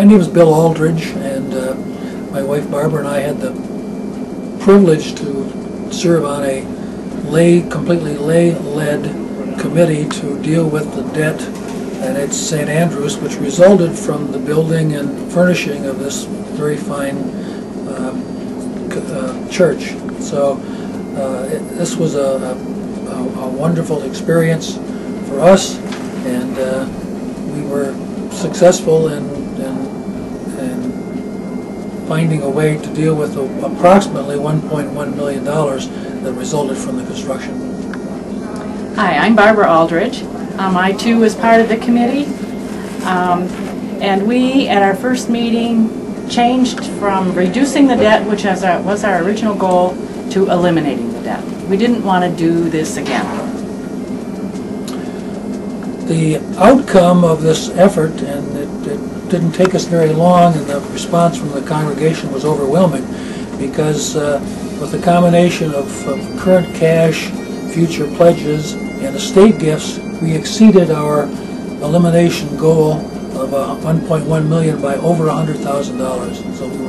name is Bill Aldridge, and my wife Barbara and I had the privilege to serve on a completely lay-led committee to deal with the debt at St. Andrews, which resulted from the building and furnishing of this very fine church. So this was a wonderful experience for us, and we were successful in finding a way to deal with approximately $1.1 million that resulted from the construction. Hi, I'm Barbara Aldridge. I too was part of the committee, and we at our first meeting changed from reducing the debt, which was our original goal, to eliminating the debt. We didn't want to do this again. The outcome of this effort, and it didn't take us very long, and the response from the congregation was overwhelming, because with the combination of current cash, future pledges, and estate gifts, we exceeded our elimination goal of $1.1 million by over $100,000. So we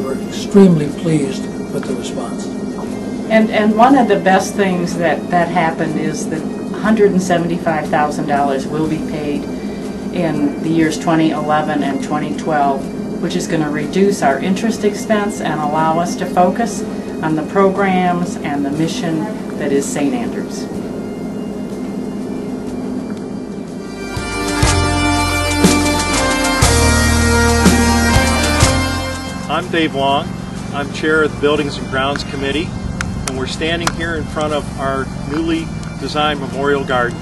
were extremely pleased with the response. And one of the best things that happened is that $175,000 will be paid in the years 2011 and 2012, which is going to reduce our interest expense and allow us to focus on the programs and the mission that is St. Andrews. I'm Dave Long. I'm chair of the Buildings and Grounds Committee, and we're standing here in front of our newly designed memorial garden.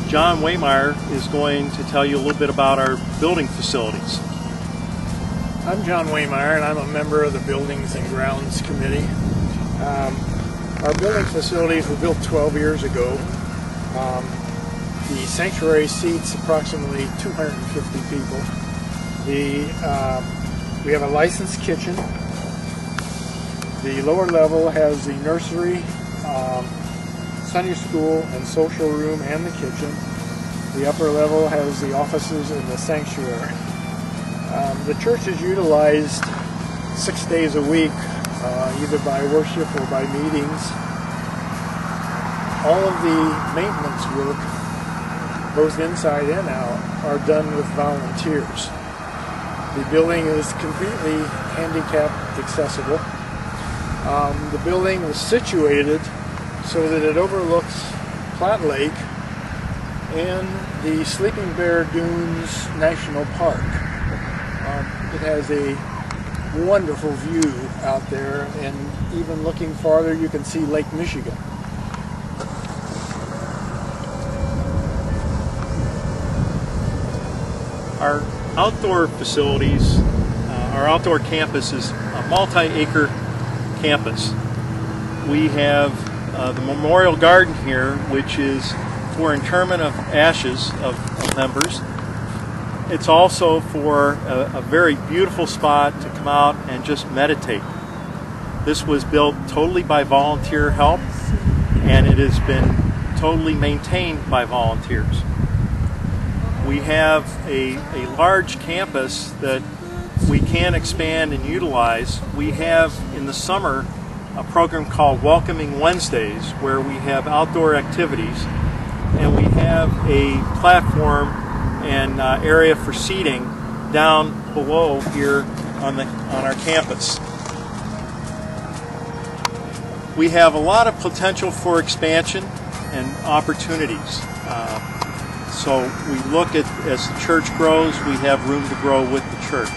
John Waymeyer is going to tell you a little bit about our building facilities. I'm John Waymeyer, and I'm a member of the Buildings and Grounds Committee. Our building facilities were built 12 years ago. The sanctuary seats approximately 250 people. We have a licensed kitchen. The lower level has the nursery, Sunday school and social room and the kitchen. The upper level has the offices and the sanctuary. The church is utilized 6 days a week, either by worship or by meetings. All of the maintenance work, both inside and out, are done with volunteers. The building is completely handicapped accessible. The building is situated so that it overlooks Platte Lake and the Sleeping Bear Dunes National Park. It has a wonderful view out there, and even looking farther you can see Lake Michigan. Our outdoor facilities, our outdoor campus is a multi-acre campus. We have the memorial garden here, which is for interment of ashes of members. It's also for a very beautiful spot to come out and just meditate. This was built totally by volunteer help, and it has been totally maintained by volunteers. We have a large campus that we can expand and utilize. We have in the summer a program called Welcoming Wednesdays, where we have outdoor activities, and we have a platform and area for seating down below here on our campus. We have a lot of potential for expansion and opportunities. So we look at, as the church grows, we have room to grow with the church.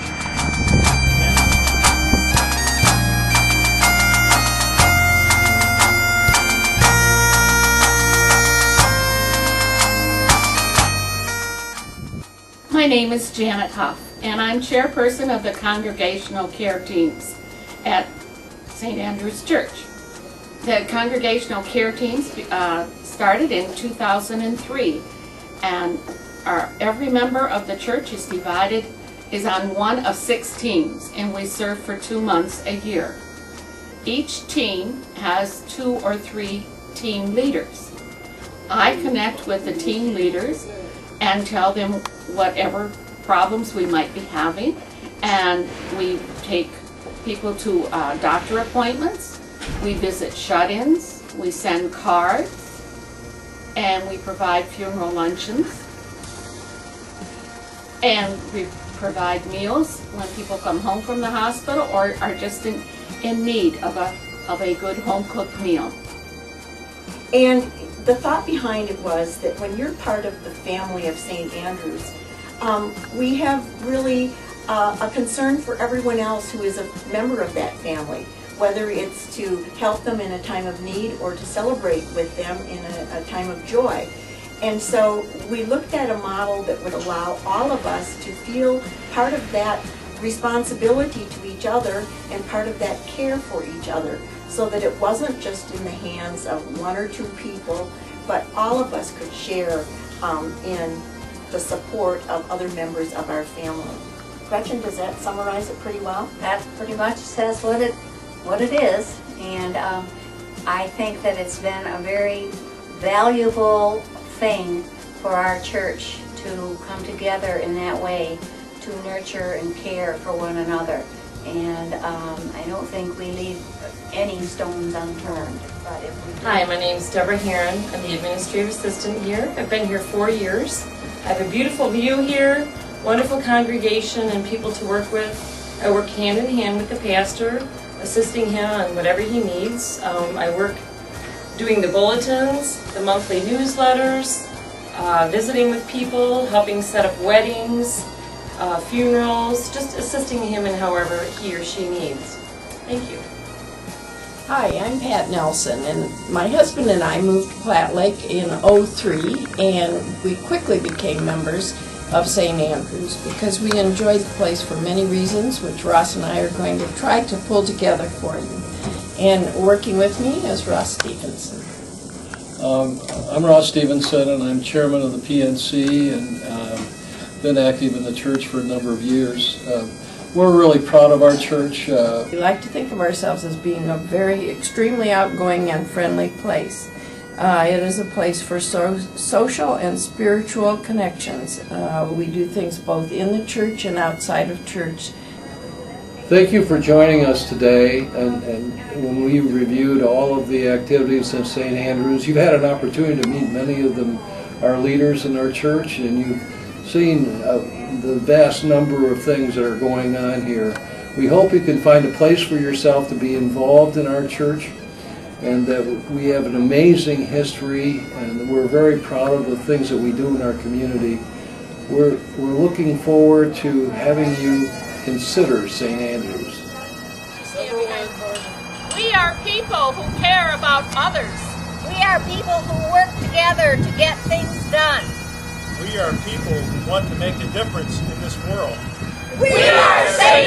My name is Janet Huff, and I'm chairperson of the Congregational Care Teams at St. Andrews Church. The Congregational Care Teams started in 2003, and every member of the church is on one of 6 teams, and we serve for 2 months a year. Each team has 2 or 3 team leaders. I connect with the team leaders and tell them whatever problems we might be having, and we take people to doctor appointments, we visit shut-ins, we send cards, and we provide funeral luncheons, and we provide meals when people come home from the hospital or are just in need of a good home-cooked meal. And the thought behind it was that when you're part of the family of St. Andrews, we have really a concern for everyone else who is a member of that family, whether it's to help them in a time of need or to celebrate with them in a time of joy. And so we looked at a model that would allow all of us to feel part of that responsibility to each other and part of that care for each other, so that it wasn't just in the hands of one or two people, but all of us could share in the support of other members of our family. Gretchen, does that summarize it pretty well? That pretty much says what it is, and I think that it's been a very valuable thing for our church to come together in that way to nurture and care for one another. And I don't think we leave any stones unturned. But if we do. Hi, my name is Deborah Heron. I'm the administrative assistant here. I've been here 4 years. I have a beautiful view here, wonderful congregation and people to work with. I work hand in hand with the pastor, assisting him on whatever he needs. I work doing the bulletins, the monthly newsletters, visiting with people, helping set up weddings, funerals, just assisting him in however he or she needs. Thank you. Hi, I'm Pat Nelson, and my husband and I moved to Platte Lake in '03, and we quickly became members of St. Andrews because we enjoyed the place for many reasons, which Ross and I are going to try to pull together for you. And working with me is Ross Stevenson. I'm Ross Stevenson, and I'm chairman of the PNC, and been active in the church for a number of years. We're really proud of our church. We like to think of ourselves as being a very extremely outgoing and friendly place. It is a place for social and spiritual connections. We do things both in the church and outside of church. Thank you for joining us today, and when we reviewed all of the activities of St. Andrews, you've had an opportunity to meet many of them, our leaders in our church, and you've seen the vast number of things that are going on here. We hope you can find a place for yourself to be involved in our church, and that we have an amazing history, and we're very proud of the things that we do in our community. We're looking forward to having you consider St. Andrews. We are people who care about others. We are people who work together to get things done. We are people who want to make a difference in this world. We are St.